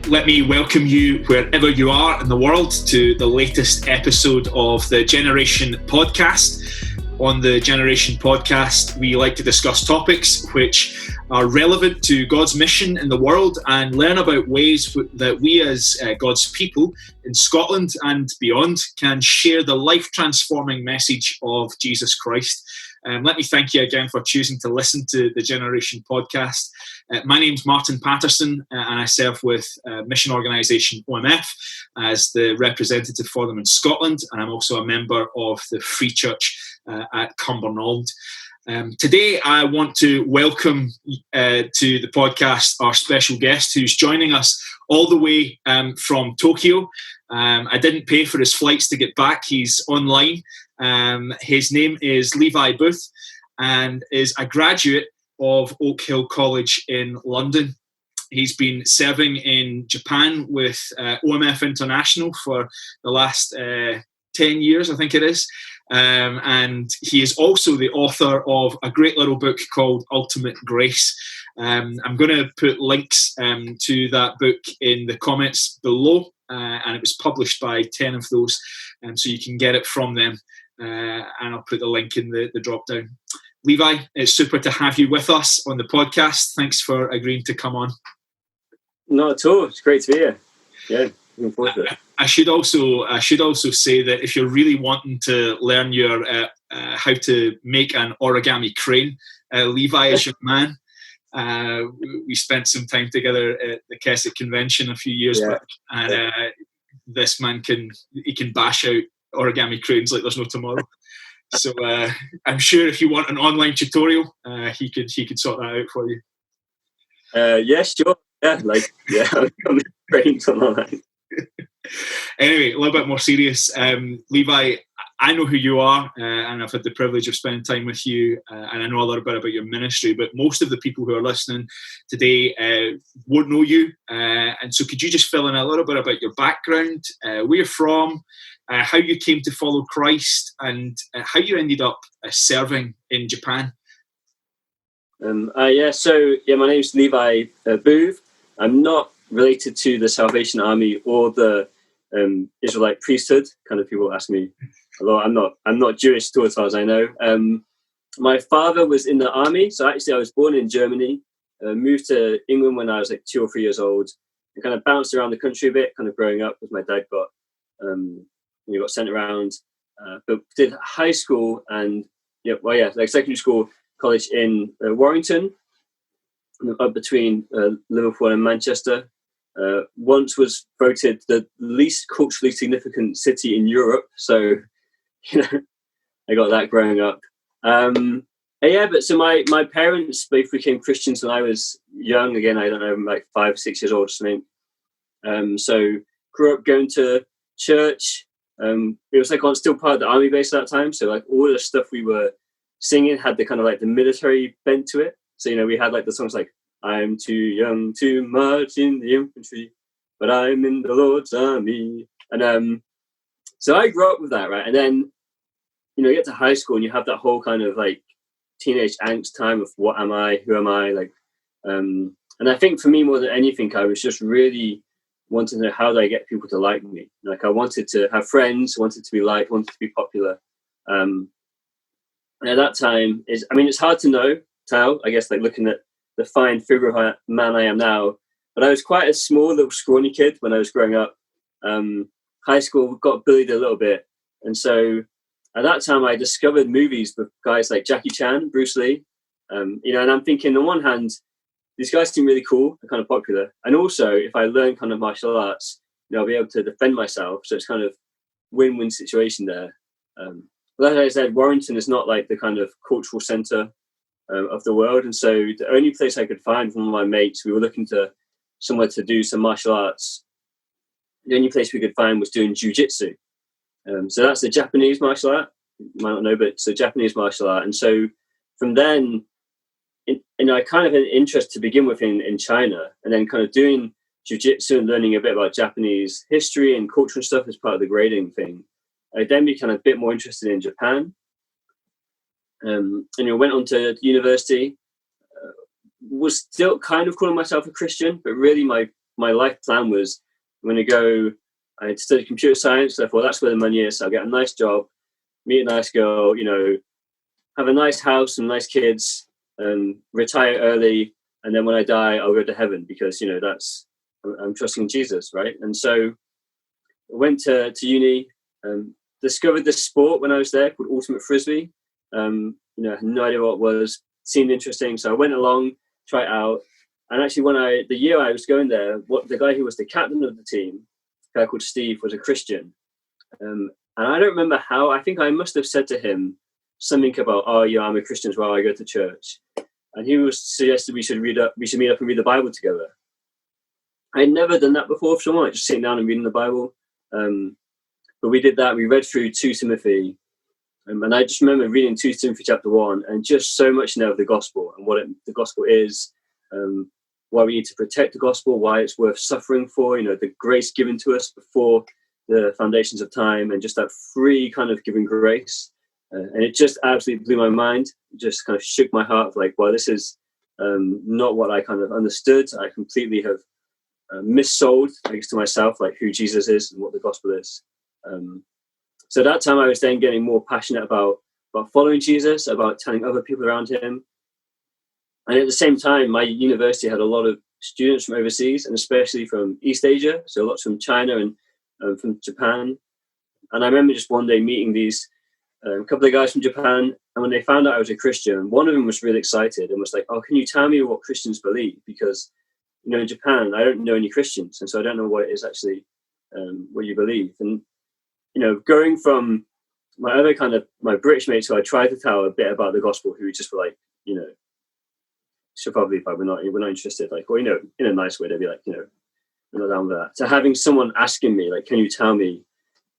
Let me welcome you wherever you are in the world to the latest episode of the Generation Podcast. On the Generation Podcast, we like to discuss topics which are relevant to God's mission in the world and learn about ways that we as God's people in Scotland and beyond can share the life-transforming message of Jesus Christ. Let me thank you again for choosing to listen to the Generation Podcast. My name's Martin Patterson, and I serve with mission organisation OMF as the representative for them in Scotland, and I'm also a member of the Free Church at Cumbernauld. Today, I want to welcome to the podcast our special guest who's joining us all the way from Tokyo. I didn't pay for his flights to get back. He's online. His name is Levi Booth and is a graduate of Oak Hill College in London. He's been serving in Japan with OMF International for the last 10 years, I think it is. And he is also the author of a great little book called Ultimate Grace. I'm going to put links to that book in the comments below, and it was published by 10 of those, so you can get it from them. And I'll put the link in the drop down. Levi, it's super to have you with us on the podcast. Thanks for agreeing to come on. Not at all. It's great to be here. Yeah, looking forward to it. I should also say that if you're really wanting to learn your how to make an origami crane, Levi is your man. We spent some time together at the Keswick Convention a few years back, and this man can bash out origami cranes like there's no tomorrow. So I'm sure if you want an online tutorial, he could sort that out for you. Yeah, sure. Yeah, I'm cranes online. Anyway, a little bit more serious. Levi, I know who you are, and I've had the privilege of spending time with you, and I know a little bit about your ministry, but most of the people who are listening today won't know you. And so could you just fill in a little bit about your background, where you're from, how you came to follow Christ, and how you ended up serving in Japan? My name's Levi Booth. I'm not related to the Salvation Army or the Israelite priesthood. Kind of people ask me a lot. I'm not Jewish at all, as far as I know. My father was in the army, so actually I was born in Germany. Moved to England when I was like 2 or 3 years old, and kind of bounced around the country a bit, kind of growing up, because my dad got sent around. But did high school and secondary school, college in Warrington, up between Liverpool and Manchester. Once was voted the least culturally significant city in Europe, so I got that growing up. So my parents both became Christians when I was young. Again, I don't know, like 5 or 6 years old or something. So grew up going to church. It was like I'm still part of the army base at that time, so like all the stuff we were singing had the kind of like the military bent to it. So we had like the songs like "I'm too young to march in the infantry, but I'm in the Lord's army." And so I grew up with that, right? And then you get to high school and you have that whole kind of like teenage angst time of what am I, who am I, like. And I think for me more than anything, I was just really wanting to know how do I get people to like me. Like I wanted to have friends, wanted to be liked, wanted to be popular. And at that time, it's hard to tell, I guess, like looking at the fine figure of man I am now. But I was quite a small, little scrawny kid when I was growing up. High school, got bullied a little bit. And so at that time, I discovered movies with guys like Jackie Chan, Bruce Lee. And I'm thinking, on one hand, these guys seem really cool and kind of popular. And also, if I learn kind of martial arts, I'll be able to defend myself. So it's kind of win-win situation there. But as I said, Warrington is not like the kind of cultural centre of the world. And so the only place I could find from my mates, we were looking to somewhere to do some martial arts. The only place we could find was doing jiu-jitsu. So that's the Japanese martial art. You might not know, but it's a Japanese martial art. And so from then, I kind of had an interest to begin with in China, and then kind of doing jiu-jitsu and learning a bit about Japanese history and culture and stuff as part of the grading thing. I then became a bit more interested in Japan. And went on to university, was still kind of calling myself a Christian, but really my my life plan was, I'm going to go, I had studied computer science, so I thought that's where the money is. So I'll get a nice job, meet a nice girl, have a nice house and nice kids, retire early, and then when I die, I'll go to heaven because, I'm trusting Jesus, right? And so I went to uni, discovered this sport when I was there called Ultimate Frisbee. I had no idea what it was, seemed interesting. So I went along, tried it out. And actually, the year I was going there, the guy who was the captain of the team, a guy called Steve, was a Christian. And I don't remember how, I think I must have said to him something about, oh yeah, I'm a Christian as well, I go to church. And he suggested we should meet up and read the Bible together. I had never done that before for someone, like just sitting down and reading the Bible. But we did that. We read through 2 Timothy. And I just remember reading 2 Timothy chapter 1 and just so much know of the gospel and what the gospel is, why we need to protect the gospel, why it's worth suffering for, the grace given to us before the foundations of time, and just that free kind of giving grace. And it just absolutely blew my mind. It just kind of shook my heart, like, well, this is not what I kind of understood. I completely have missold, I guess, to myself, like who Jesus is and what the gospel is. So at that time I was then getting more passionate about following Jesus, about telling other people around him. And at the same time, my university had a lot of students from overseas, and especially from East Asia, so lots from China and from Japan. And I remember just one day meeting these couple of guys from Japan, and when they found out I was a Christian, one of them was really excited and was like, oh, can you tell me what Christians believe? Because, in Japan, I don't know any Christians, and so I don't know what it is actually, what you believe. And, going from my British mates who I tried to tell a bit about the gospel, who just were like, should probably leave, we're not interested, like, or, in a nice way, they'd be like, we're not down with that. So having someone asking me, like, can you tell me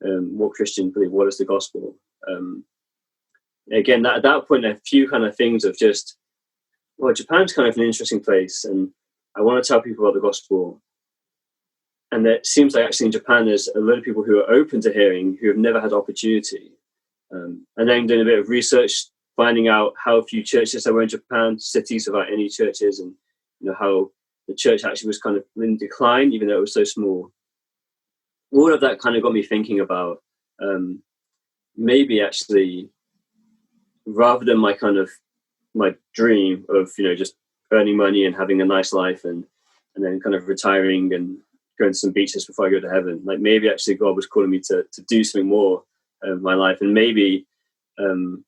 what Christians believe, what is the gospel? Again, at that point, a few kind of things of just, well, Japan's kind of an interesting place, and I want to tell people about the gospel. And it seems like actually in Japan, there's a lot of people who are open to hearing, who have never had opportunity. And then doing a bit of research, finding out how few churches there were in Japan, cities without any churches, and how the church actually was kind of in decline, even though it was so small. All of that kind of got me thinking about maybe actually, rather than my dream of just earning money and having a nice life and then kind of retiring and going to some beaches before I go to heaven, like maybe actually God was calling me to do something more of my life. And maybe the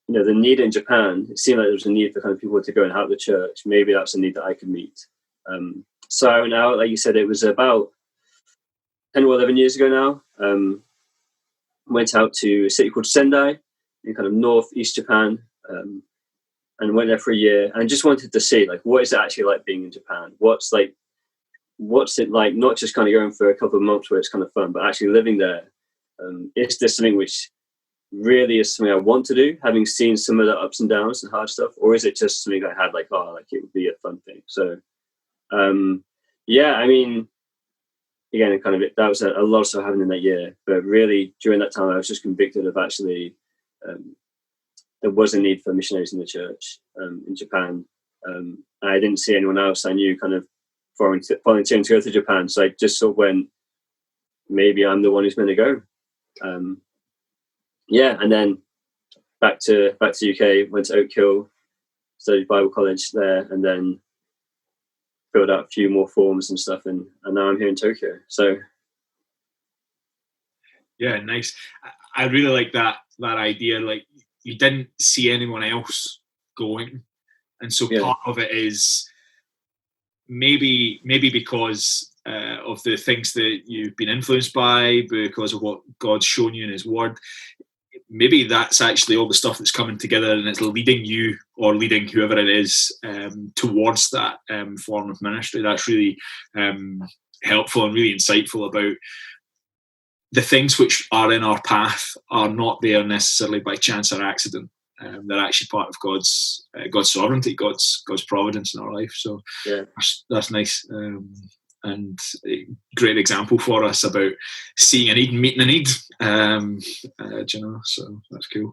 need in Japan, it seemed like there was a need for kind of people to go and help the church. Maybe that's a need that I could meet. So now, like you said, it was about 10 or 11 years ago now. Went out to a city called Sendai in kind of northeast Japan, and went there for a year and just wanted to see, like, what is it actually like being in Japan? What's it like, not just kind of going for a couple of months where it's kind of fun, but actually living there. Is this something which really is something I want to do, having seen some of the ups and downs and hard stuff, or is it just something I had like it would be a fun thing? So again, kind of that was a lot of stuff happening in that year, but really during that time I was just convicted of actually there was a need for missionaries in the church in Japan. I didn't see anyone else I knew kind of volunteering to go to Japan, so I just sort of went, maybe I'm the one who's meant to go. And then back to UK, went to Oak Hill, studied Bible college there, and then filled out a few more forms and stuff, and now I'm here in Tokyo. So yeah, nice. I really like that idea. Like, you didn't see anyone else going, and so part of it is maybe because of the things that you've been influenced by, because of what God's shown you in His Word. Maybe that's actually all the stuff that's coming together, and it's leading you or leading whoever it is towards that form of ministry. That's really helpful and really insightful about the things which are in our path are not there necessarily by chance or accident. They're actually part of God's sovereignty, God's providence in our life. So that's nice. And a great example for us about seeing a need and meeting a need. So that's cool.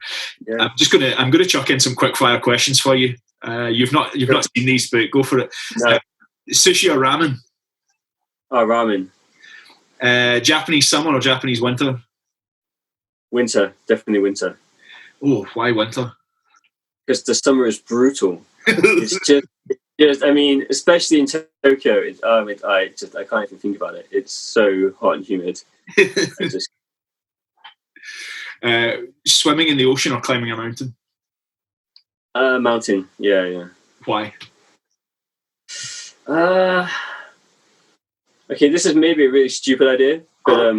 Yeah. I'm gonna chuck in some quick fire questions for you. You've not seen these, but go for it. No. Sushi or ramen? Oh, ramen. Japanese summer or Japanese winter? Winter, definitely winter. Oh, why winter? Because the summer is brutal. It's just, I mean, especially in Tokyo, I can't even think about it. It's so hot and humid. Swimming in the ocean or climbing a mountain? Mountain, yeah. Why? Okay, this is maybe a really stupid idea, but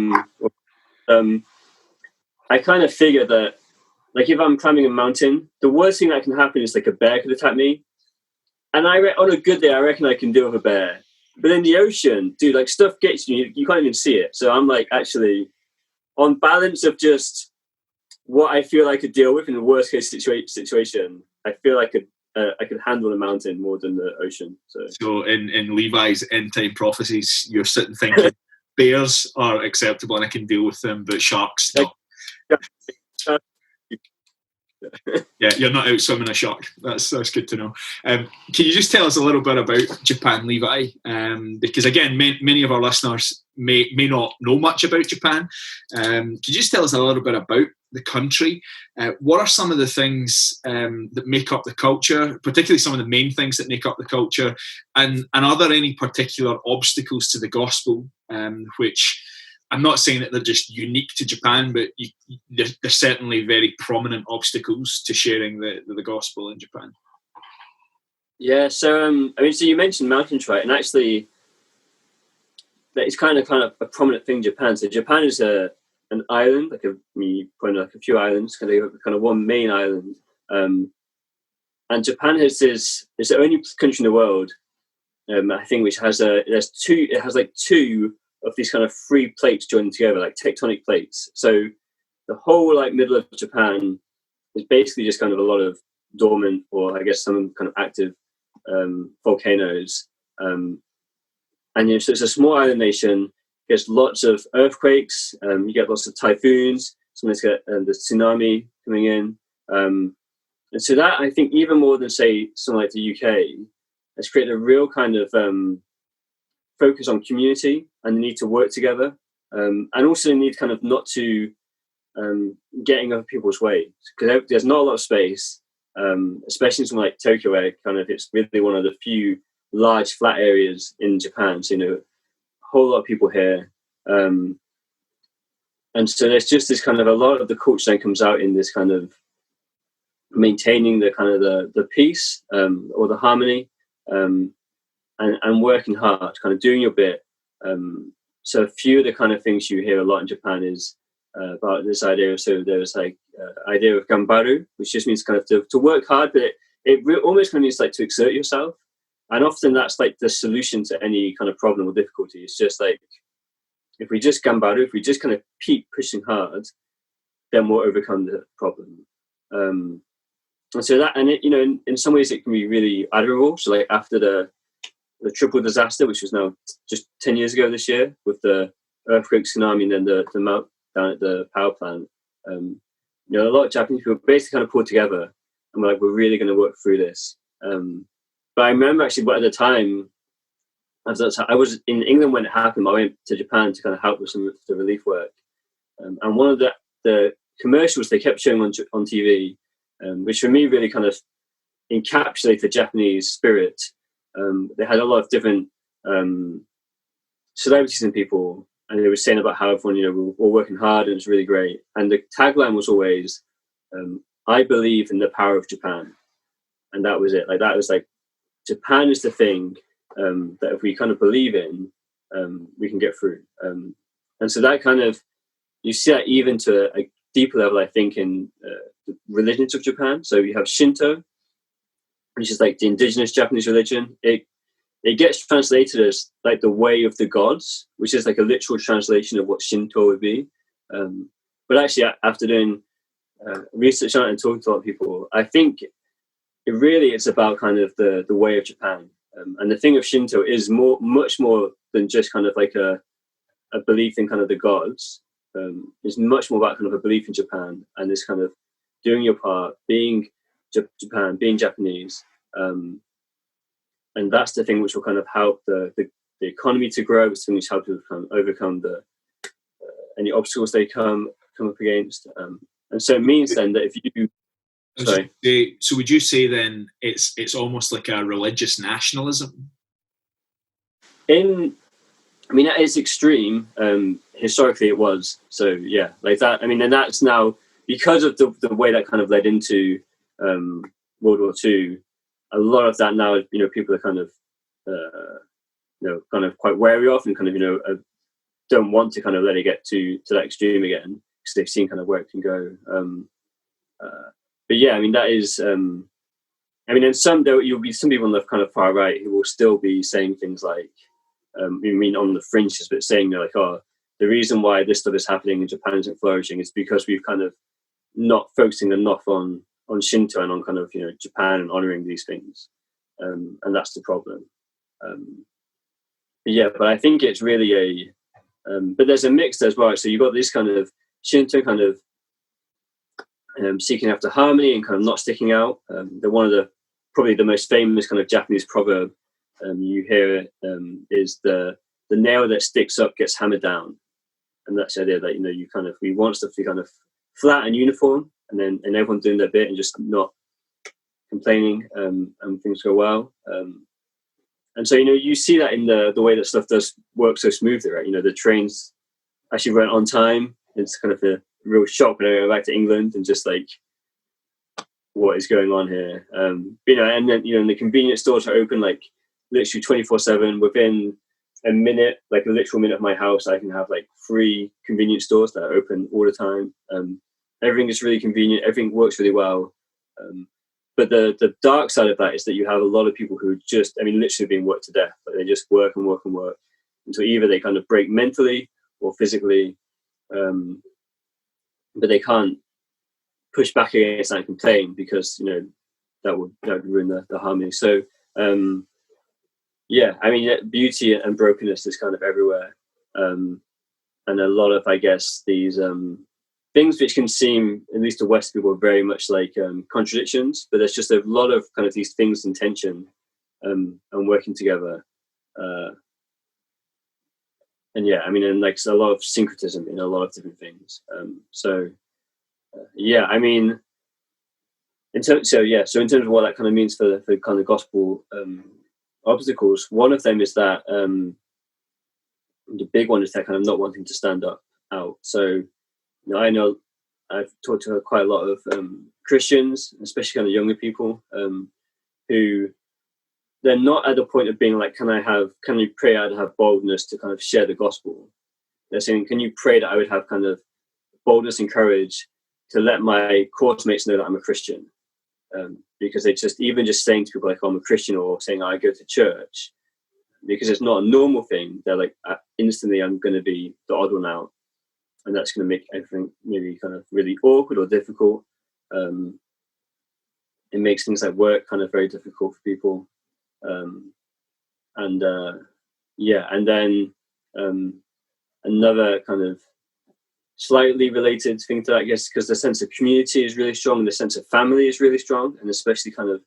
I kind of figure that, like, if I'm climbing a mountain, the worst thing that can happen is like a bear could attack me, and on a good day, I reckon I can deal with a bear. But in the ocean, dude, like, stuff gets you can't even see it. So I'm like, actually, on balance of just what I feel I could deal with in the worst case situation, I feel I could handle the mountain more than the ocean. So in Levi's end time prophecies, you're sitting thinking bears are acceptable and I can deal with them, but sharks no. Yeah, you're not out swimming a shark. That's good to know. Can you just tell us a little bit about Japan, Levi? Because again, many of our listeners may not know much about Japan. Could you just tell us a little bit about the country? What are some of the things that make up the culture, particularly some of the main things that make up the culture? And are there any particular obstacles to the gospel, which I'm not saying that they're just unique to Japan, but there's certainly very prominent obstacles to sharing the gospel in Japan. Yeah, so so you mentioned mountains, right? And actually, that is kind of a prominent thing in Japan. So Japan is an island, you point out, like a few islands, kind of one main island. And Japan it's the only country in the world, I think, which has two of these kind of three plates joined together, like tectonic plates. So the whole like middle of Japan is basically just kind of a lot of dormant, or I guess some kind of active volcanoes. And so it's a small island nation. There's lots of earthquakes. You get lots of typhoons. Sometimes get the tsunami coming in. And so that, I think, even more than, say, something like the UK, has created a real kind of focus on community and the need to work together, and also the need kind of not to get in other people's way, because there's not a lot of space, especially in somewhere like Tokyo, where kind of it's really one of the few large flat areas in Japan. So, a whole lot of people here. And so there's just this kind of, a lot of the culture then comes out in this kind of maintaining the kind of the peace, or the harmony, and working hard, kind of doing your bit. So a few of the kind of things you hear a lot in Japan is about this idea. So there's like idea of gambaru, which just means kind of to work hard, but it almost kind of means like to exert yourself. And often that's like the solution to any kind of problem or difficulty. It's just like, if we just gambaru, if we just kind of keep pushing hard, then we'll overcome the problem. And so that, and it, in some ways it can be really admirable. So like after the triple disaster, which was now just 10 years ago this year, with the earthquake, tsunami, and then the meltdown at the power plant, a lot of Japanese people basically kind of pulled together and were like, we're really going to work through this. But I remember actually, at the time, I was in England when it happened. I went to Japan to kind of help with some of the relief work. And one of the commercials they kept showing on TV, which for me really kind of encapsulated the Japanese spirit. They had a lot of different celebrities and people, and they were saying about how everyone, we're all working hard and it's really great. And the tagline was always, I believe in the power of Japan. And that was it. Like, that was like, Japan is the thing that if we kind of believe in, we can get through. And so that kind of, you see that even to a deeper level, I think, in the religions of Japan. So you have Shinto, which is like the indigenous Japanese religion. It gets translated as like the way of the gods, which is like a literal translation of what Shinto would be. But actually, after doing research on it and talking to a lot of people, I think it's about kind of the way of Japan. And the thing of Shinto is much more than just kind of like a belief in kind of the gods. It's much more about kind of a belief in Japan and this kind of doing your part, being Japan, being Japanese. And that's the thing which will kind of help the the economy to grow. It's something which helps people kind of overcome any obstacles they come up against. And so it means then that if you, sorry. So would you say then it's almost like a religious nationalism? That is extreme. Historically, it was. So yeah, like that. And that's now because of the way that kind of led into World War II. A lot of that now, people are kind of, kind of quite wary of, and kind of, don't want to kind of let it get to that extreme again, because they've seen kind of where it can go. But yeah, that is. And you'll be some people on the kind of far right who will still be saying things like, on the fringes, but saying like, oh, the reason why this stuff is happening and Japan isn't flourishing is because we've kind of not focusing enough on Shinto and on kind of Japan and honoring these things, and that's the problem. But I think it's really but there's a mix as well. So you've got this kind of Shinto kind of seeking after harmony and kind of not sticking out. One of probably the most famous kind of Japanese proverb you hear is the nail that sticks up gets hammered down, and that's the idea that we want stuff to be kind of flat and uniform, and everyone doing their bit and just not complaining, and things go well. And so you see that in the way that stuff does work so smoothly, right? The trains actually run on time. It's kind of a real shock when I go back to England and just like, what is going on here? And then the convenience stores are open like literally 24/7. Within a minute, like a literal minute of my house, I can have like 3 convenience stores that are open all the time. Everything is really convenient. Everything works really well. But the dark side of that is that you have a lot of people who just, literally being worked to death. But they just work and work and work until either they kind of break mentally or physically, but they can't push back against that and complain because that would ruin the harmony. So beauty and brokenness is kind of everywhere, and a lot of, I guess, these things which can seem, at least to West people, very much like contradictions, but there's just a lot of kind of these things in tension and working together. And like a lot of syncretism in a lot of different things. So in terms of what that kind of means for kind of gospel obstacles, one of them is that the big one is that kind of not wanting to stand out. So I know I've talked to quite a lot of Christians, especially kind of younger people, who they're not at the point of being like, can you pray I'd have boldness to kind of share the gospel? They're saying, can you pray that I would have kind of boldness and courage to let my course mates know that I'm a Christian? Because they just saying to people like, oh, I'm a Christian, or saying I go to church, because it's not a normal thing. They're like, instantly I'm going to be the odd one out. And that's going to make everything maybe kind of really awkward or difficult. It makes things like work kind of very difficult for people. And then another kind of slightly related thing to that, I guess, because the sense of community is really strong and the sense of family is really strong, and especially kind of,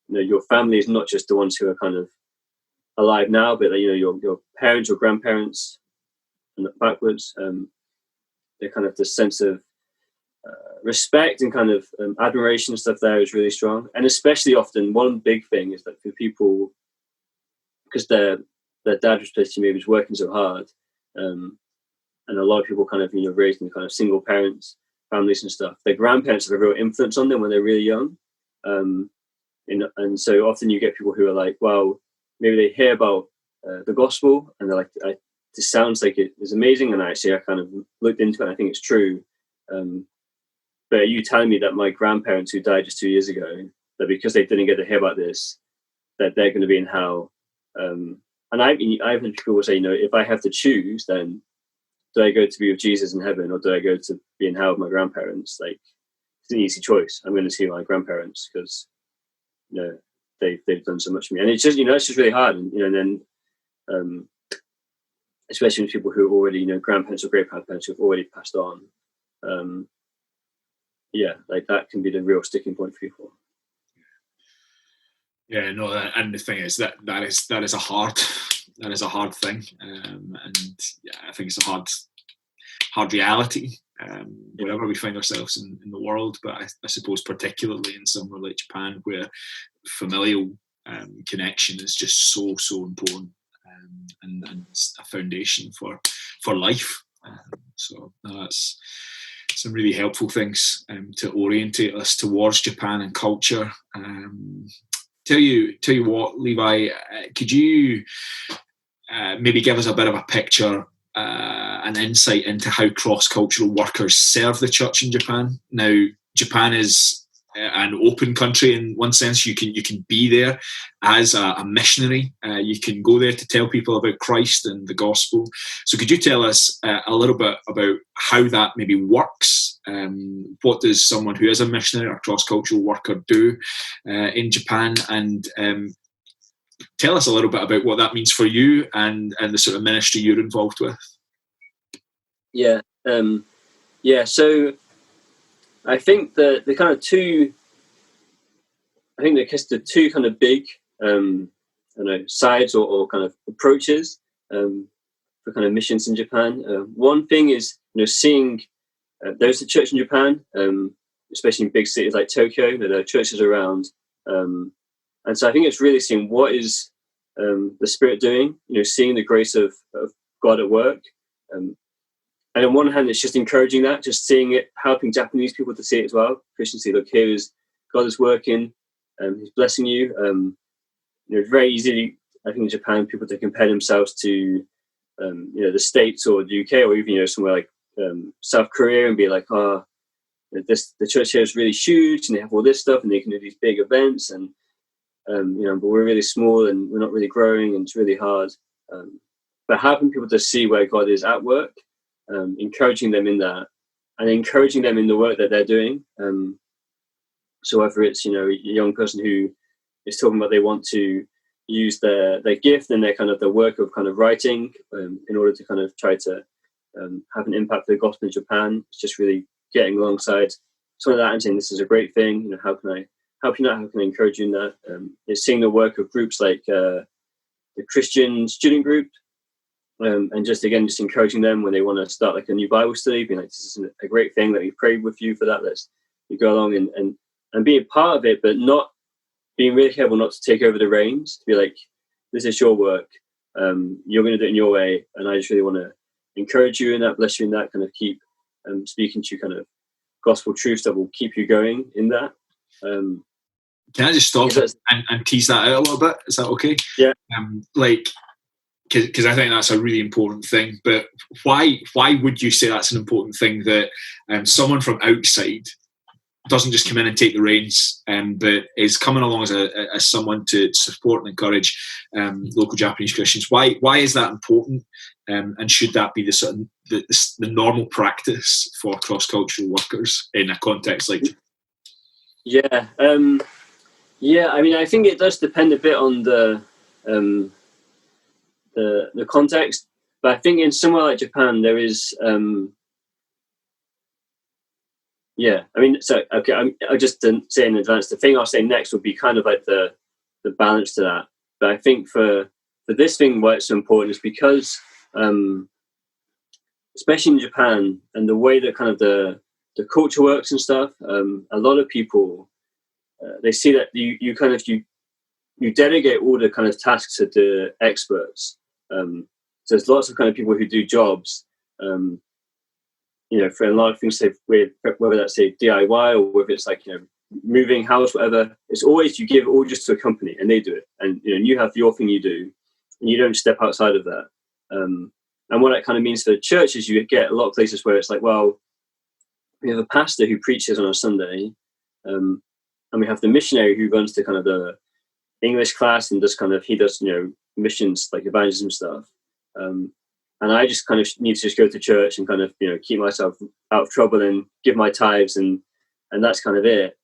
your family is not just the ones who are kind of alive now, but your parents or grandparents and backwards. The kind of the sense of respect and kind of admiration and stuff there is really strong. And especially often, one big thing is that for people, because their dad especially maybe was working so hard, and a lot of people kind of raised in kind of single parents, families and stuff, their grandparents have a real influence on them when they're really young. And so often you get people who are like, well, maybe they hear about the gospel and they're like, this sounds like it is amazing, and actually I kind of looked into it and I think it's true. But are you telling me that my grandparents who died just 2 years ago, that because they didn't get to hear about this, that they're going to be in hell? And I've heard people say, if I have to choose, then do I go to be with Jesus in heaven, or do I go to be in hell with my grandparents? Like, it's an easy choice. I'm going to see my grandparents because they've done so much for me, and it's just it's just really hard. And then especially with people who have already grandparents or great grandparents who've already passed on. Like that can be the real sticking point for people. Yeah, no, and the thing is that is a hard a hard thing, and yeah, I think it's a hard reality wherever we find ourselves in the world. But I suppose particularly in somewhere like Japan, where familial connection is just so important, and it's a foundation for life. So that's some really helpful things to orientate us towards Japan and culture. Tell you what, Levi, could you maybe give us a bit of a picture, an insight into how cross-cultural workers serve the church in Japan? Now, Japan is an open country in one sense. You can be there as a missionary. You can go there to tell people about Christ and the gospel. So could you tell us a little bit about how that maybe works? What does someone who is a missionary or cross-cultural worker do in Japan? And tell us a little bit about what that means for you and the sort of ministry you're involved with. Yeah. So I think the kind of two kind of big sides or kind of approaches for kind of missions in Japan. One thing is seeing there's a church in Japan, especially in big cities like Tokyo. There are churches around, and so I think it's really seeing what is the Spirit doing. Seeing the grace of God at work. And on one hand, it's just encouraging that, just seeing it, helping Japanese people to see it as well. Christians see, look, here is God is working, He's blessing you. It's very easy, I think, in Japan, people to compare themselves to, the States or the UK, or even somewhere like South Korea, and be like, the church here is really huge, and they have all this stuff, and they can do these big events, and but we're really small, and we're not really growing, and it's really hard. But helping people to see where God is at work. Encouraging them in that, and encouraging them in the work that they're doing. So whether it's a young person who is talking about they want to use their gift and their work of kind of writing in order to kind of try to have an impact for the gospel in Japan, it's just really getting alongside some of that and saying this is a great thing. How can I help you in that? How can I encourage you in that? It's seeing the work of groups like the Christian student group. And just encouraging them when they want to start like a new Bible study, being like, this is a great thing, let me pray with you for that. Let's go along and be a part of it, but not being really careful not to take over the reins, to be like, this is your work. You're going to do it in your way. And I just really want to encourage you in that, bless you in that, kind of keep speaking to you kind of gospel truths that will keep you going in that. Can I just stop and tease that out a little bit? Is that okay? Yeah. Because I think that's a really important thing. But why would you say that's an important thing, that someone from outside doesn't just come in and take the reins, but is coming along as someone to support and encourage local Japanese Christians? Why is that important? And should that be the sort of the normal practice for cross-cultural workers in a context like? Yeah. I mean, I think it does depend a bit on the context, but I think in somewhere like Japan there is I'll just say in advance, the thing I'll say next would be kind of like the balance to that. But I think for this thing, why it's so important is because especially in Japan and the way that kind of the culture works and stuff, a lot of people they see that you delegate all the kind of tasks to the experts. So there's lots of kind of people who do jobs, for a lot of things, whether that's say DIY or whether it's like, moving house, whatever, it's always you give all just to a company and they do it. And, you have your thing you do and you don't step outside of that. And what that kind of means for the church is you get a lot of places where it's like, well, we have a pastor who preaches on a Sunday, and we have the missionary who runs the kind of the English class and he does missions like evangelism stuff, and I just kind of need to just go to church and kind of keep myself out of trouble and give my tithes and that's kind of it.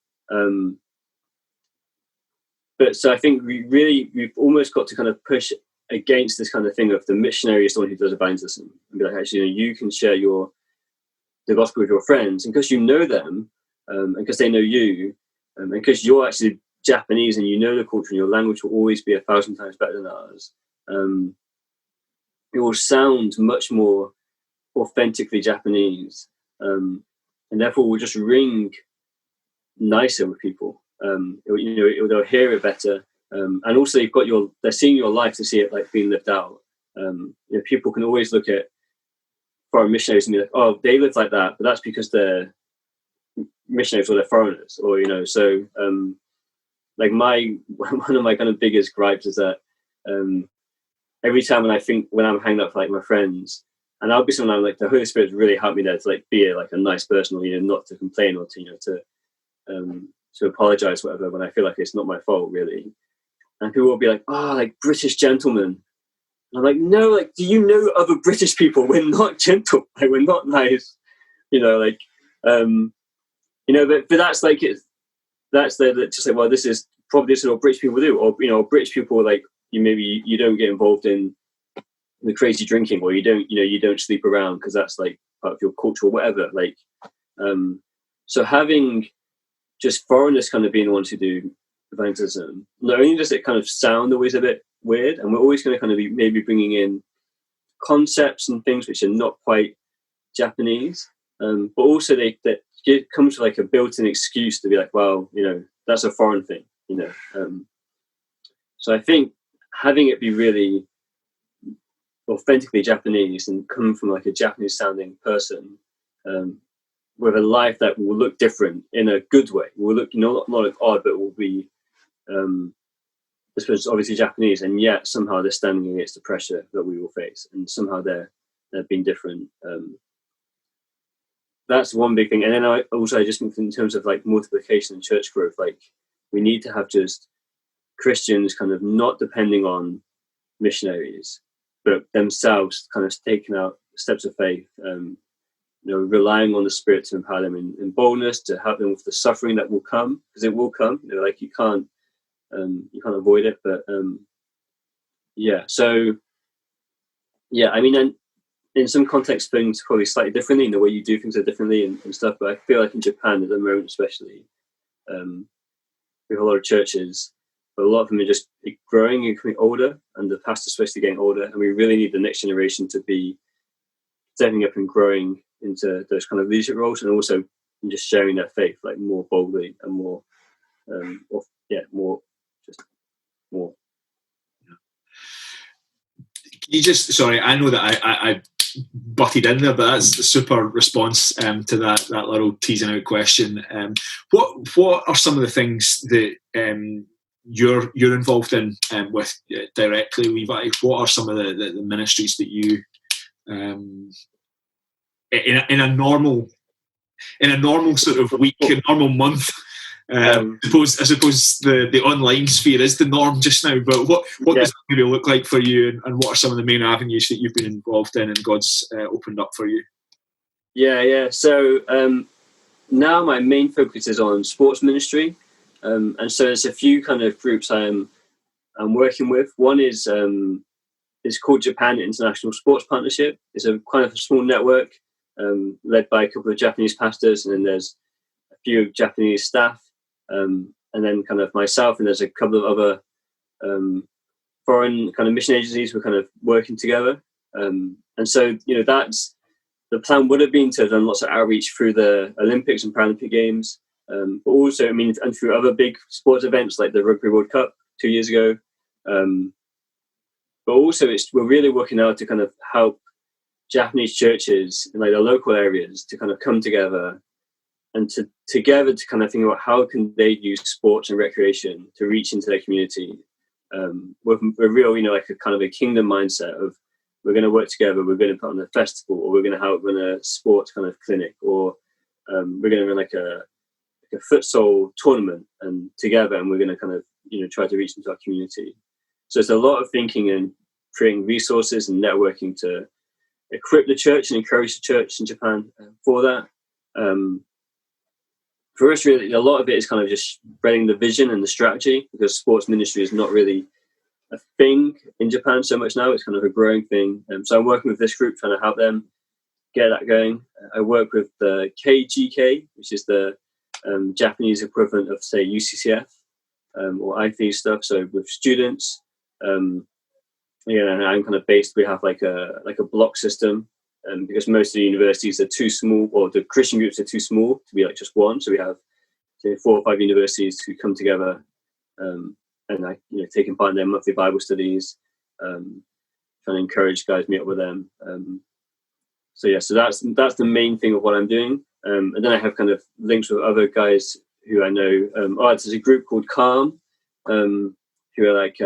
But so I think we've almost got to kind of push against this kind of thing of the missionary is the one who does evangelism, and be like, actually, you can share the gospel with your friends, and because you know them, and because they know you, and because you're actually Japanese and the culture and your language will always be 1,000 times better than ours. it will sound much more authentically Japanese, and therefore will just ring nicer with people. They'll hear it better, and also they're seeing your life to see it like being lived out. People can always look at foreign missionaries and be like, oh, they live like that, but that's because they're missionaries or they're foreigners, or So like one of my kind of biggest gripes is that every time when I'm hanging out with like my friends, and I'll be someone I'm like, the Holy Spirit really helped me there to like be a nice person, or not to complain, or to apologize, whatever, when I feel like it's not my fault really. And people will be like, oh, like British gentlemen. And I'm like, no, like, do you know other British people? We're not gentle, like we're not nice, but that's like it. That's just like, well, this is what British people do, or British people like you don't get involved in the crazy drinking, or you don't sleep around because that's like part of your culture or whatever. Like, so having just foreigners kind of being the ones who do evangelism, not only does it kind of sound always a bit weird, and we're always going to kind of be maybe bringing in concepts and things which are not quite Japanese, but also it comes to like a built-in excuse to be like, well, that's a foreign thing, So I think having it be really authentically Japanese and come from like a Japanese sounding person, with a life that will look different in a good way, will look not like odd, but will be I suppose obviously Japanese, and yet somehow they're standing against the pressure that we will face, and somehow they're being different. That's one big thing. And then I just think in terms of like multiplication and church growth, like we need to have just Christians kind of not depending on missionaries, but themselves kind of taking out steps of faith, relying on the Spirit to empower them in boldness, to help them with the suffering that will come, because it will come. Like you can't avoid it. But I mean, and in some contexts, things probably slightly differently, the way you do things are differently and stuff. But I feel like in Japan at the moment, especially, we have a lot of churches, but a lot of them are just growing and becoming older, and the pastors especially getting older, and we really need the next generation to be stepping up and growing into those kind of leadership roles, and also just sharing their faith like more boldly and more, more. You just, sorry, I know that I butted in there, but that's a super response to that little teasing out question. What are some of the things that you're involved in with directly, Levi? What are some of the ministries that you in a normal sort of week, a normal month? I suppose the online sphere is the norm just now, but what does that maybe look like for you, and what are some of the main avenues that you've been involved in and God's opened up for you? So now my main focus is on sports ministry, and so there's a few kind of groups I'm working with. One is called Japan International Sports Partnership. It's a kind of a small network led by a couple of Japanese pastors, and then there's a few Japanese staff, and then kind of myself, and there's a couple of other foreign kind of mission agencies. We're kind of working together, and so that's the plan. Would have been to have done lots of outreach through the Olympics and Paralympic Games, but also and through other big sports events like the Rugby World Cup 2 years ago. But also we're really working out to kind of help Japanese churches in like the local areas to kind of come together and together to kind of think about how can they use sports and recreation to reach into their community with a real, like a kind of a kingdom mindset of we're going to work together, we're going to put on a festival, or we're going to help run a sports kind of clinic, or we're going to run like a futsal tournament and together, and we're going to kind of try to reach into our community. So it's a lot of thinking and creating resources and networking to equip the church and encourage the church in Japan for that. For us, really, a lot of it is kind of just spreading the vision and the strategy, because sports ministry is not really a thing in Japan so much now. It's kind of a growing thing. So I'm working with this group, trying to help them get that going. I work with the KGK, which is the Japanese equivalent of, say, UCCF or IFE stuff. So with students, and I'm kind of based. We have like a block system, because most of the universities are too small, or the Christian groups are too small to be like just one. So we have 4 or 5 universities who come together, and taking part in their monthly Bible studies, trying to encourage guys, meet up with them. So that's the main thing of what I'm doing. And then I have kind of links with other guys who I know. There's a group called Calm, who are like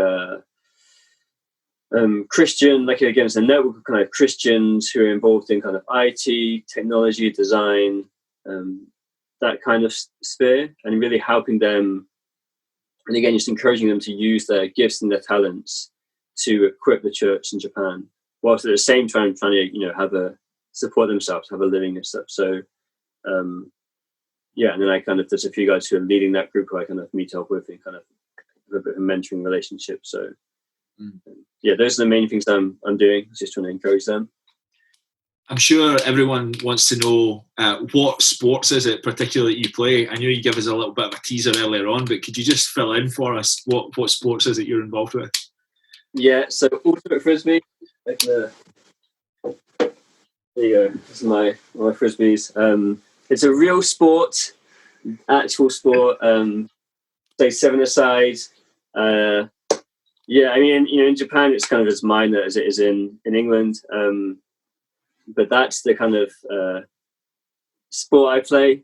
Christian, like again, it's a network of kind of Christians who are involved in kind of IT, technology, design, that kind of sphere, and really helping them. And again, just encouraging them to use their gifts and their talents to equip the church in Japan, whilst at the same time trying to, support themselves, have a living and stuff. So, and then there's a few guys who are leading that group who I kind of meet up with and kind of have a bit of a mentoring relationship. So, those are the main things I'm doing, just trying to encourage them. I'm sure everyone wants to know what sports is it particularly you play. I know you gave us a little bit of a teaser earlier on, but could you just fill in for us what sports is it you're involved with? Yeah, so ultimate frisbee. There you go. This is my frisbees. It's a real sport, actual sport. Say 7-a-side. In Japan it's kind of as minor as it is in England. But that's the kind of sport I play.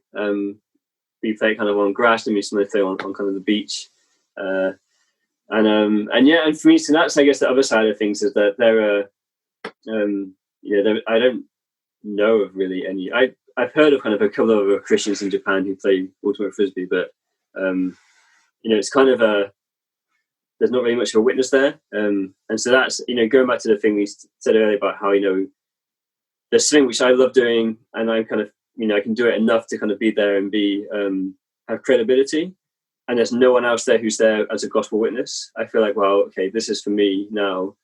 We play kind of on grass, and we sometimes play on kind of the beach. And for me, so that's, I guess, the other side of things is that there are, I don't know of really any. I've heard of kind of a couple of other Christians in Japan who play ultimate frisbee, but it's kind of there's not really much of a witness there. And so that's, going back to the thing we said earlier about how, there's something which I love doing, and I'm kind of, I can do it enough to kind of be there and be have credibility. And there's no one else there who's there as a gospel witness. I feel like, well, okay, this is for me now.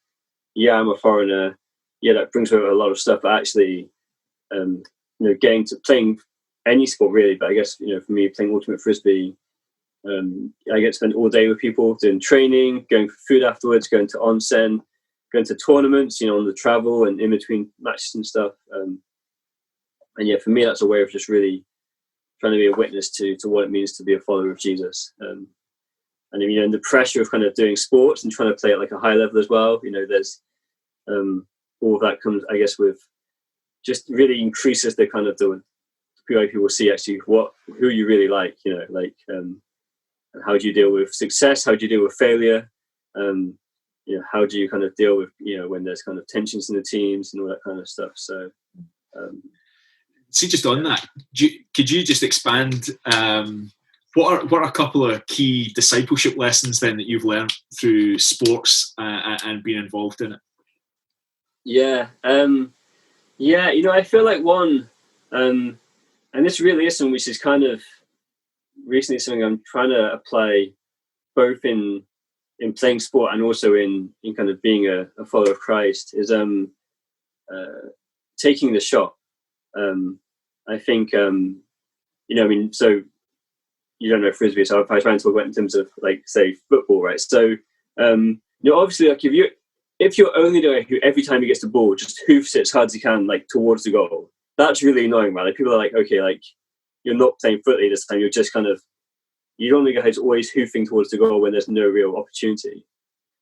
Yeah, I'm a foreigner. Yeah, that brings with it a lot of stuff. But actually, getting to playing any sport really, but I guess, for me, playing ultimate frisbee, I get to spend all day with people doing training, going for food afterwards, going to onsen, going to tournaments, on the travel and in between matches and stuff. For me, that's a way of just really trying to be a witness to what it means to be a follower of Jesus. And the pressure of kind of doing sports and trying to play at like a high level as well, there's all of that comes, I guess, with just really increases the kind of the people will see actually who you really like, and how do you deal with success? How do you deal with failure? How do you kind of deal with, when there's kind of tensions in the teams and all that kind of stuff. So, see, just on that, could you just expand? What are a couple of key discipleship lessons then that you've learned through sports and being involved in it? I feel like one, and this really is something which is kind of recently something I'm trying to apply both in playing sport and also in kind of being a follower of Christ, is taking the shot. I think, so you don't know frisbee, so I try and talk about in terms of, like, say, football, right? So, obviously, like, if you're only the guy who every time he gets the ball just hoofs it as hard as he can, like, towards the goal, that's really annoying, right? Like, people are like, okay, like, you're not playing footy this time, you're just kind of, you don't think guys always hoofing towards the goal when there's no real opportunity.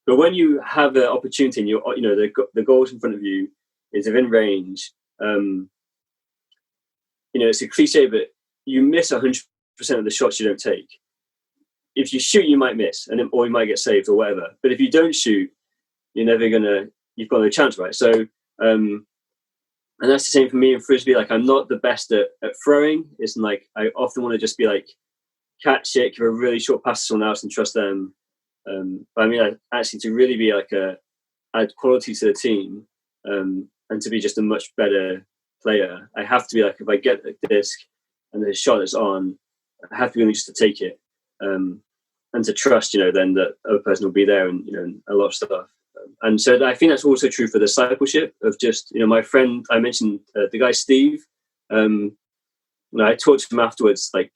But when you have the opportunity and the goals in front of you is within range, it's a cliche, but you miss 100% of the shots you don't take. If you shoot, you might miss, or you might get saved or whatever. But if you don't shoot, you've got no chance, right? So, and that's the same for me in frisbee. Like, I'm not the best at throwing. It's like, I often want to just be like, catch it, give a really short pass to someone else and trust them. But actually to really be like add quality to the team, and to be just a much better player, I have to be like, if I get the disc and the shot is on, I have to be willing just to take it, and to trust, then that other person will be there, and a lot of stuff. And so I think that's also true for discipleship of just, my friend I mentioned, the guy Steve. I talked to him afterwards, like,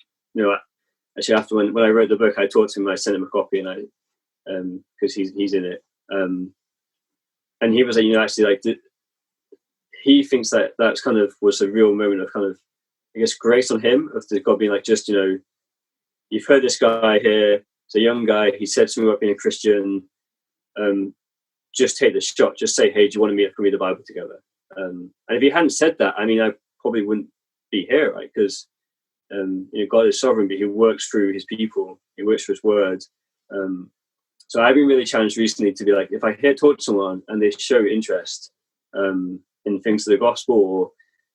actually after when I wrote the book, I talked to him, I sent him a copy, and I because he's in it. and he was like, actually, like, he thinks that that's kind of was a real moment of kind of, I guess, grace on him, of the God being like, just, you've heard this guy here, it's a young guy, he said something about being a Christian, just take the shot, just say, hey, do you want to meet up and read the Bible together? And if he hadn't said that, I mean, I probably wouldn't be here, right? Because God is sovereign, but he works through his people, he works through his word. So I've been really challenged recently to be like, if I talk to someone and they show interest in things of the gospel or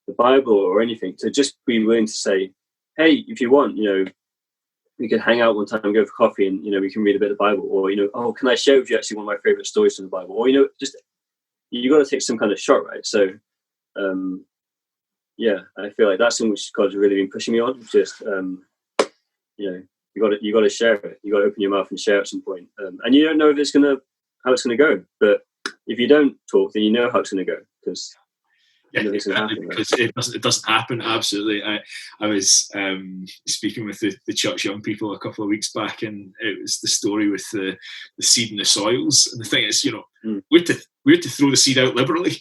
the Bible or anything, to just be willing to say, hey, if you want, we could hang out one time and go for coffee, and we can read a bit of the Bible, or oh, can I share with you actually one of my favorite stories from the Bible, or just you got to take some kind of shot, right? So I feel like that's something which God's really been pushing me on. Just you got to share it. You got to open your mouth and share at some point, and you don't know if how it's gonna go, but if you don't talk, then you know how it's gonna go, because exactly, because it doesn't happen. Absolutely. I was speaking with the church young people a couple of weeks back, and it was the story with the seed and the soils. And the thing is, we had to throw the seed out liberally.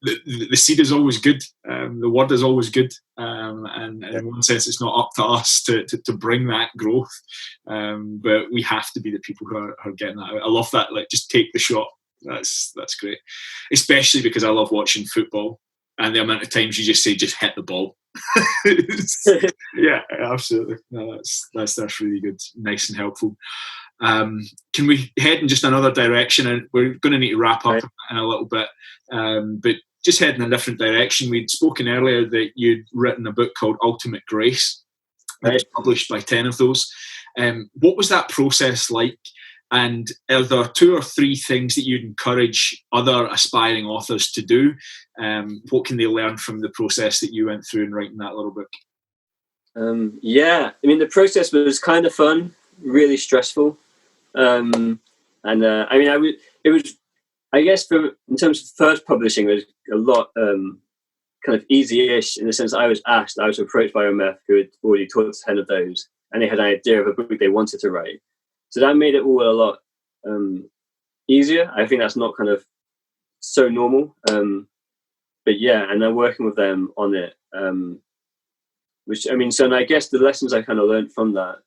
The seed is always good. The word is always good, and in one sense, it's not up to us to bring that growth. But we have to be the people who are getting that out. I love that. Like, just take the shot. That's great, especially because I love watching football, and the amount of times you just say, just hit the ball. Yeah, absolutely. No, that's really good, nice and helpful. Can we head in just another direction? And we're going to need to wrap up in a little bit, but just head in a different direction. We'd spoken earlier that you'd written a book called Ultimate Grace. It was published by 10 of those. What was that process like? And are there 2 or 3 things that you'd encourage other aspiring authors to do? What can they learn from the process that you went through in writing that little book? I mean, the process was kind of fun, really stressful. It was, I guess, in terms of first publishing, it was a lot kind of easy-ish, in the sense I was approached by OMF, who had already taught 10 of those, and they had an idea of a book they wanted to write. So that made it all a lot easier. I think that's not kind of so normal. But yeah, and I'm working with them on it. And I guess the lessons I kind of learned from that,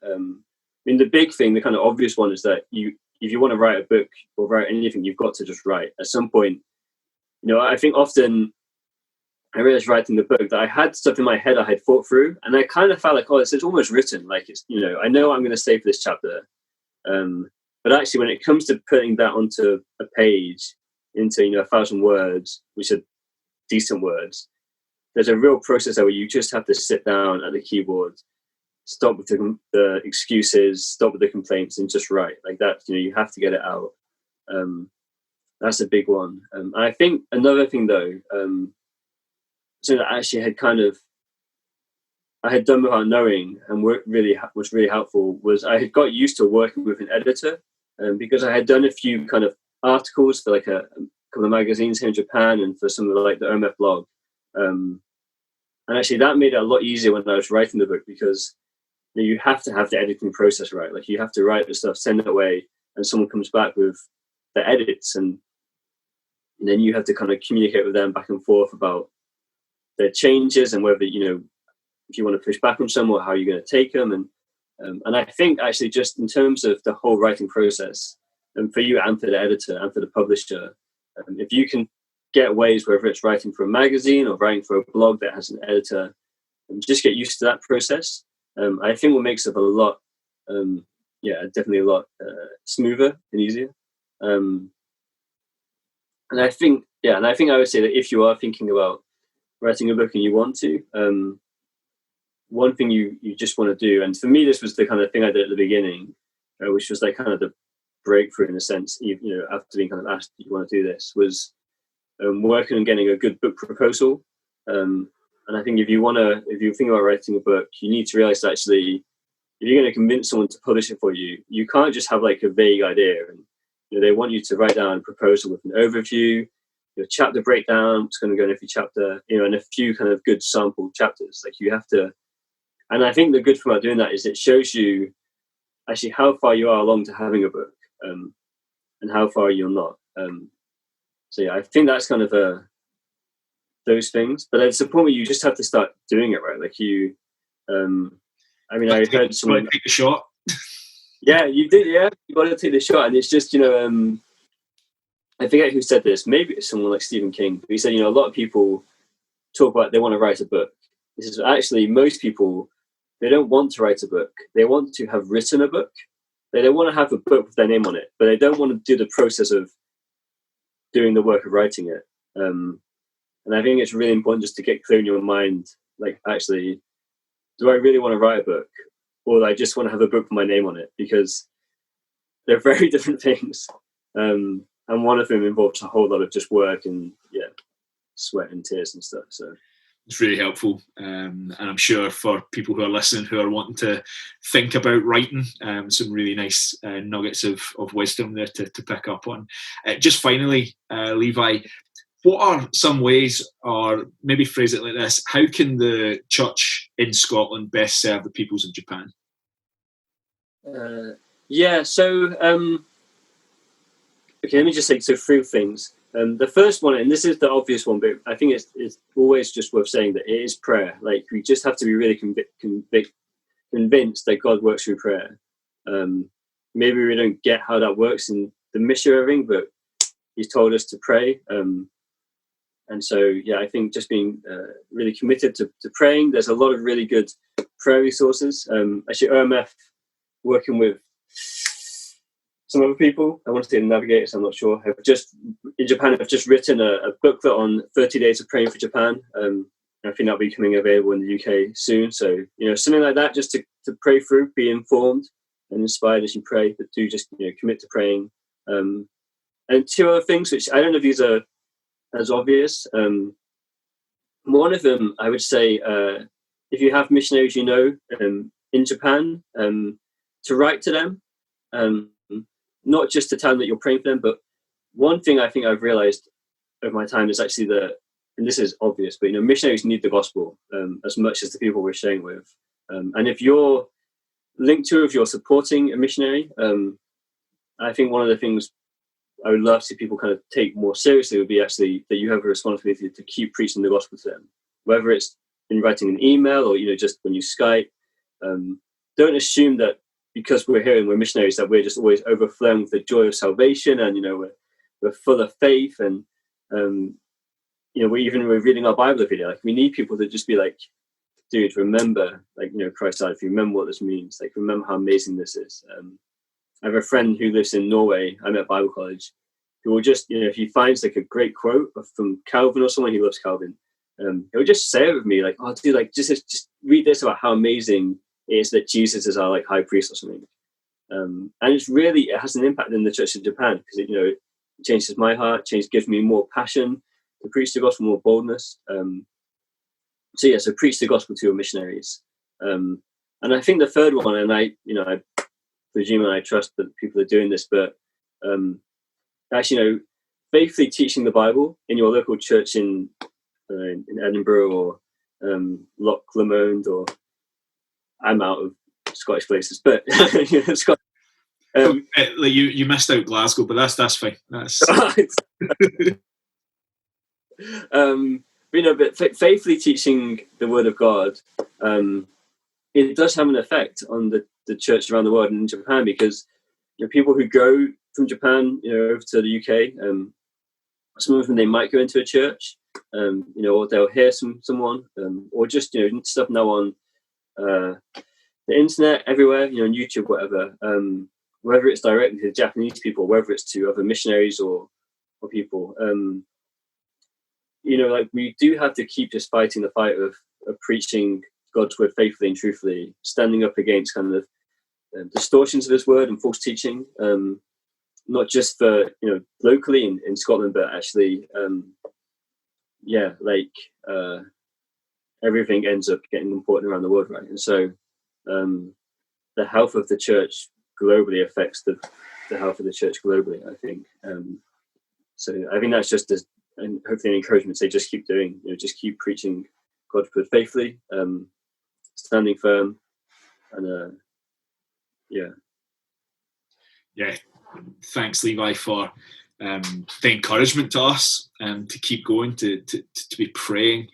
the big thing, the kind of obvious one, is that if you want to write a book or write anything, you've got to just write. At some point, I think often I realized writing the book that I had stuff in my head I had thought through, and I kind of felt like, it's almost written. Like, it's, I know what I'm going to say for this chapter. But actually, when it comes to putting that onto a page, into 1,000 words, which are decent words, there's a real process there where you just have to sit down at the keyboard, stop with the excuses, stop with the complaints, and just write like that. You have to get it out. That's a big one. And I think another thing, though, so that actually I had done without knowing, and was really helpful, was I had got used to working with an editor, because I had done a few kind of articles for like a couple of magazines here in Japan, and for some of the OMF blog. And actually that made it a lot easier when I was writing the book, because you have to have the editing process right. Like, you have to write the stuff, send it away, and someone comes back with the edits, and then you have to kind of communicate with them back and forth about their changes, and whether, if you want to push back on some, or how you're going to take them. And I think actually, just in terms of the whole writing process, and for you and for the editor and for the publisher, if you can get ways, whether it's writing for a magazine or writing for a blog that has an editor, and just get used to that process, I think what makes it a lot, definitely a lot smoother and easier. And I think I would say that if you are thinking about writing a book and you want to, one thing you just want to do, and for me this was the kind of thing I did at the beginning, which was like kind of the breakthrough in a sense, after being kind of asked, do you want to do this, was working on getting a good book proposal. And I think if you think about writing a book, you need to realize that actually, if you're going to convince someone to publish it for you, you can't just have like a vague idea, and they want you to write down a proposal with an overview, your chapter breakdown, what's going to go in every chapter, and a few kind of good sample chapters. Like, you have to, and I think the good thing about doing that is it shows you actually how far you are along to having a book, and how far you're not. yeah, I think that's kind of those things. But it's a point where you just have to start doing it, right? Like you, I mean, I heard someone take the shot. Yeah, you did. Yeah, you got to take the shot, and it's just I forget who said this. Maybe it's someone like Stephen King. But he said, a lot of people talk about they want to write a book. This is actually most people, they don't want to write a book. They want to have written a book. They don't want to have a book with their name on it, but they don't want to do the process of doing the work of writing it. And I think it's really important just to get clear in your mind, like, actually, do I really want to write a book? Or do I just want to have a book with my name on it? Because they're very different things. And one of them involves a whole lot of just work and, sweat and tears and stuff. So it's really helpful, and I'm sure for people who are listening who are wanting to think about writing, some really nice nuggets of wisdom there to pick up on. Just finally, Levi, what are some ways, or maybe phrase it like this, how can the church in Scotland best serve the peoples of Japan? Okay, let me just say three things. The first one, and this is the obvious one, but I think it's always just worth saying that it is prayer. Like, we just have to be really convinced that God works through prayer. Maybe we don't get how that works in the mission of everything, but He's told us to pray. And so, I think just being really committed to praying. There's a lot of really good prayer resources. Actually, OMF, working with some other people, I want to say the Navigators, I'm not sure, have just written a booklet on 30 days of praying for Japan. I think that'll be coming available in the UK soon. So, something like that, just to pray through, be informed and inspired as you pray, but do just, commit to praying. And two other things, which I don't know if these are as obvious. One of them, I would say, if you have missionaries in Japan, to write to them, not just to tell them that you're praying for them, but one thing I think I've realized over my time is actually and this is obvious, but missionaries need the gospel as much as the people we're sharing with. And if you're linked to, if you're supporting a missionary, I think one of the things I would love to see people kind of take more seriously would be actually that you have a responsibility to keep preaching the gospel to them, whether it's in writing an email or just when you Skype. Don't assume that because we're here and we're missionaries that we're just always overflowing with the joy of salvation, and we're full of faith, and we're reading our Bible every day. Like, we need people to just be like, dude, remember, like, Christ died for you. Remember what this means. Like, remember how amazing this is. I have a friend who lives in Norway. I'm at Bible college, who will just, if he finds like a great quote from Calvin or someone, he loves Calvin, he'll just say it with me, like, oh, dude, like, just read this about how amazing it is that Jesus is our like high priest or something. And it has an impact in the church of Japan, because it changes my heart, gives me more passion to preach the gospel, more boldness. So preach the gospel to your missionaries. And I think the third one, and I presume and I trust that people are doing this, but actually, faithfully teaching the Bible in your local church in Edinburgh or Loch Lomond, or I'm out of Scottish places, but you missed out Glasgow, but that's fine. That's but faithfully teaching the Word of God, it does have an effect on the church around the world and in Japan, because people who go from Japan over to the UK, some of them, they might go into a church, or they'll hear someone, or just stuff now on the internet everywhere, on YouTube, whatever, whether it's directly to Japanese people, whether it's to other missionaries or people, like, we do have to keep just fighting the fight of preaching God's word faithfully and truthfully, standing up against kind of distortions of His word and false teaching, not just for locally in Scotland, but actually, everything ends up getting important around the world, right? And so, the health of the church globally affects the health of the church globally, I think. So I think that's just and hopefully an encouragement to say, just keep doing, just keep preaching God's word faithfully, standing firm, and thanks, Levi, for the encouragement to us to keep going, to be praying,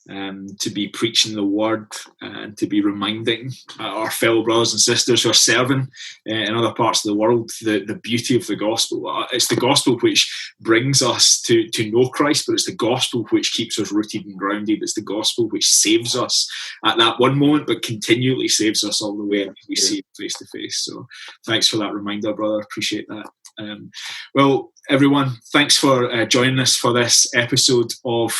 to be preaching the word, and to be reminding our fellow brothers and sisters who are serving in other parts of the world the beauty of the gospel. It's the gospel which brings us to know Christ, but it's the gospel which keeps us rooted and grounded. It's the gospel which saves us at that one moment, but continually saves us all the way until we see it face to face. So thanks for that reminder, brother. Appreciate that. Well, everyone, thanks for joining us for this episode of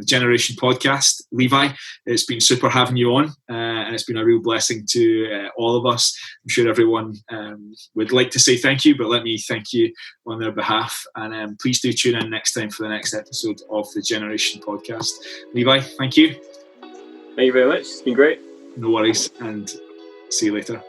Generation Podcast. Levi, it's been super having you on, and it's been a real blessing to all of us. I'm sure everyone would like to say thank you, but let me thank you on their behalf. And please do tune in next time for the next episode of the Generation Podcast. Levi, thank you. Thank you very much. It's been great. No worries, and see you later.